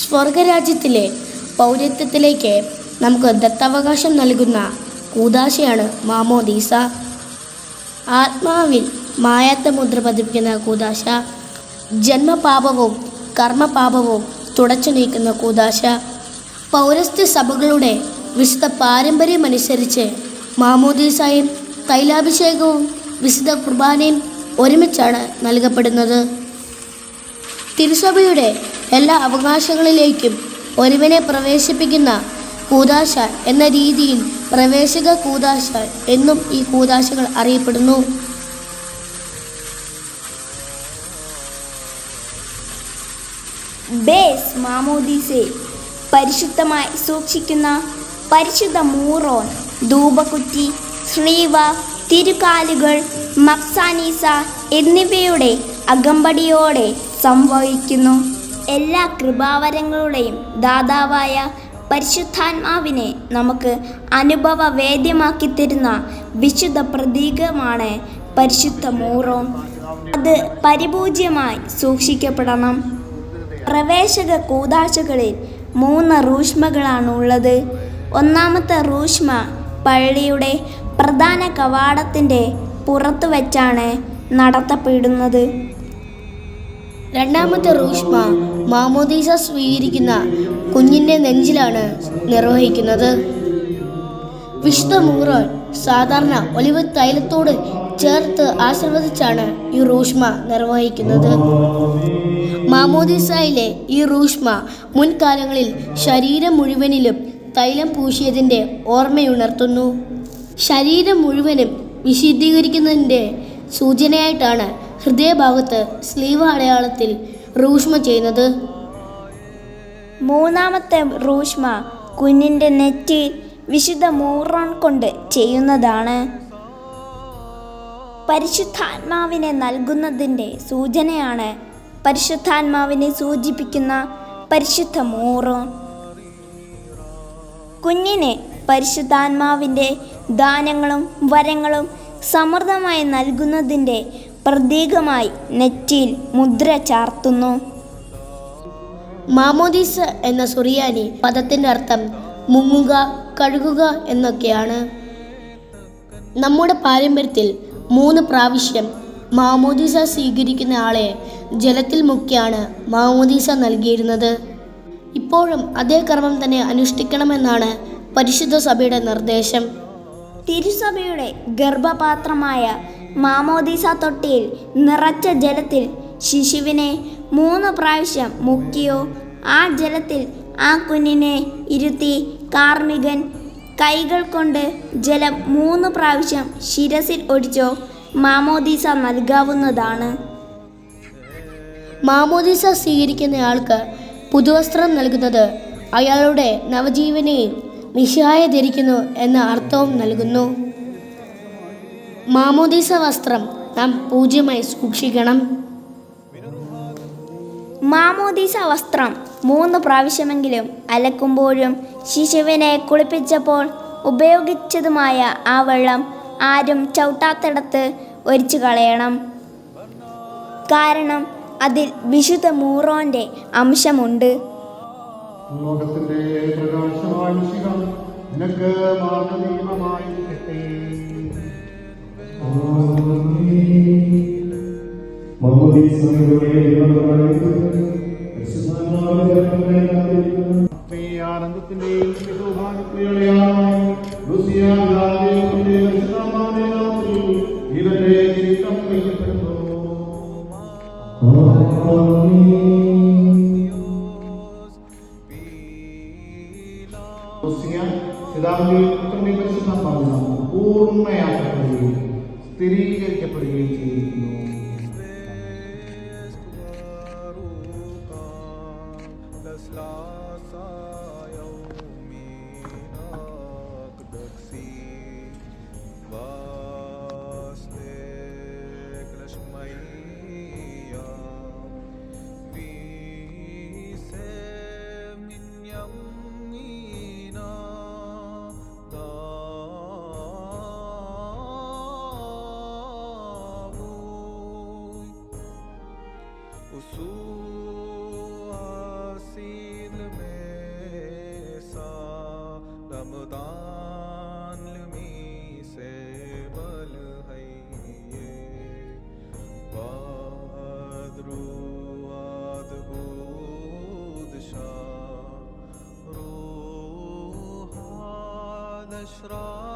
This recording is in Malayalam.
സ്വർഗരാജ്യത്തിലെ പൗരത്വത്തിലേക്ക് നമുക്ക് ദത്തവകാശം നൽകുന്ന കൂദാശയാണ് മാമോദീസ. ആത്മാവിൽ മായാത്ത മുദ്ര പതിപ്പിക്കുന്ന കൂദാശ, ജന്മപാപവും കർമ്മപാപവും തുടച്ചു നീക്കുന്ന കൂദാശ. പൗരസ്ത്യ സഭകളുടെ വിശുദ്ധ പാരമ്പര്യമനുസരിച്ച് മാമോദീസായും തൈലാഭിഷേകവും വിശുദ്ധ കുർബാനയും ഒരുമിച്ചാണ് നൽകപ്പെടുന്നത്. തിരുസഭയുടെ എല്ലാ അവകാശങ്ങളിലേക്കും ഒരുവനെ പ്രവേശിപ്പിക്കുന്ന കൂദാശ എന്ന രീതിയിൽ പ്രവേശക കൂദാശ എന്നും ഈ കൂദാശകൾ അറിയപ്പെടുന്നു. ബേസ് മാമോദീസയെ പരിശുദ്ധമായി സൂക്ഷിക്കുന്ന പരിശുദ്ധ മൂറോൻ, ധൂപകുറ്റി, ശ്രീവ, തിരുക്കാലുകൾ, മക്സാനീസ എന്നിവയുടെ അകമ്പടിയോടെ സംഭവിക്കുന്നു. എല്ലാ കൃപാവരങ്ങളുടെയും ദാതാവായ പരിശുദ്ധാത്മാവിനെ നമുക്ക് അനുഭവവേദ്യമാക്കി തരുന്ന വിശുദ്ധ പ്രതീകമാണ് പരിശുദ്ധ മൂറോൻ. അത് പരിപൂജ്യമായി സൂക്ഷിക്കപ്പെടണം. പ്രവേശക കൂദാശകളിൽ 3 റൂഷ്മകളാണുള്ളത്. ഒന്നാമത്തെ റൂഷ്മ പള്ളിയുടെ പ്രധാന കവാടത്തിൻ്റെ പുറത്തു വച്ചാണ് നടത്തപ്പെടുന്നത്. രണ്ടാമത്തെ റൂഷ്മ മാമോദീസ സ്വീകരിക്കുന്ന കുഞ്ഞിൻ്റെ നെഞ്ചിലാണ് നിർവഹിക്കുന്നത്. വിശുദ്ധ മൂറോൻ സാധാരണ ഒലിവ് തൈലത്തോട് ചേർത്ത് ആശീർവദിച്ചാണ് ഈ റൂഷ്മ നിർവഹിക്കുന്നത്. മാമോദീസയിലെ ഈ റൂഷ്മ മുൻകാലങ്ങളിൽ ശരീരം മുഴുവനിലും തൈലം പൂശിയതിൻ്റെ ഓർമ്മയുണർത്തുന്നു. ശരീരം മുഴുവനും വിശുദ്ധീകരിക്കുന്നതിൻ്റെ സൂചനയായിട്ടാണ് ഹൃദയഭാഗത്ത് സ്ലീവ അടയാളത്തിൽ റൂഷ്മ ചെയ്യുന്നത്. മൂന്നാമത്തെ റൂഷ്മ കുഞ്ഞിൻ്റെ നെറ്റിയിൽ വിശുദ്ധ മൂറോൻ കൊണ്ട് ചെയ്യുന്നതാണ്. പരിശുദ്ധാത്മാവിനെ നൽകുന്നതിൻ്റെ സൂചനയാണ് പരിശുദ്ധാത്മാവിനെ സൂചിപ്പിക്കുന്ന പരിശുദ്ധ മൂറോൻ. കുഞ്ഞിനെ പരിശുദ്ധാത്മാവിൻ്റെ ദാനങ്ങളും വരങ്ങളും സമൃദ്ധമായി നൽകുന്നതിൻ്റെ പ്രതീകമായി നെറ്റിയിൽ മുദ്ര ചാർത്തുന്നു. മാമോദീസ എന്ന സുറിയാനി പദത്തിൻ്റെ അർത്ഥം മുങ്ങുക, കഴുകുക എന്നൊക്കെയാണ്. നമ്മുടെ പാരമ്പര്യത്തിൽ 3 പ്രാവശ്യം മാമോദീസ സ്വീകരിക്കുന്ന ആളെ ജലത്തിൽ മുക്കിയാണ് മാമോദീസ നൽകിയിരുന്നത്. ഇപ്പോഴും അതേ കർമ്മം തന്നെ അനുഷ്ഠിക്കണമെന്നാണ് പരിശുദ്ധ സഭയുടെ നിർദ്ദേശം. തിരുസഭയുടെ ഗർഭപാത്രമായ മാമോദീസ തൊട്ടിയിൽ നിറച്ച ജലത്തിൽ ശിശുവിനെ 3 പ്രാവശ്യം മുക്കിയോ ആ ജലത്തിൽ ആ കുഞ്ഞിനെ ഇരുത്തി കാർമികൻ കൈകൾ കൊണ്ട് ജലം 3 പ്രാവശ്യം ശിരസിൽ ഒഴിച്ചോ മാമോദീസ നൽകാവുന്നതാണ്. മാമോദീസ സ്വീകരിക്കുന്നയാൾക്ക് പുതുവസ്ത്രം നൽകുന്നത് അയാളുടെ നവജീവനെയും മിശിഹായെ ധരിക്കുന്നു എന്ന അർത്ഥവും നൽകുന്നു. മാമോദീസ വസ്ത്രം നാം പൂജ്യമായി സൂക്ഷിക്കണം. മാമോദീസ വസ്ത്രം 3 പ്രാവശ്യമെങ്കിലും അലക്കുമ്പോഴും ശിശുവിനെ കുളിപ്പിച്ചപ്പോൾ ഉപയോഗിച്ചതുമായ ആ വെള്ളം ആരും ചവിട്ടാത്തിടത്ത് ഒഴിച്ചു കളയണം. കാരണം അതിൽ വിശുദ്ധ മൂറോന്റെ അംശമുണ്ട്. ലോകത്തിന്റെ പ്രകാശമായ മിശിഹാ നിനക്ക് മാർഗ്ഗദീപമായിരിക്കട്ടെ. ആനന്ദത്തിന്റെയും ഇവന്റെ ജീവിതം കഴിക്കപ്പെടുന്നു. പൂർണ്ണയാക്കപ്പെടുകയും സ്ഥിരീകരിക്കപ്പെടുകയും ചെയ്തിരിക്കുന്നു. usul أشرق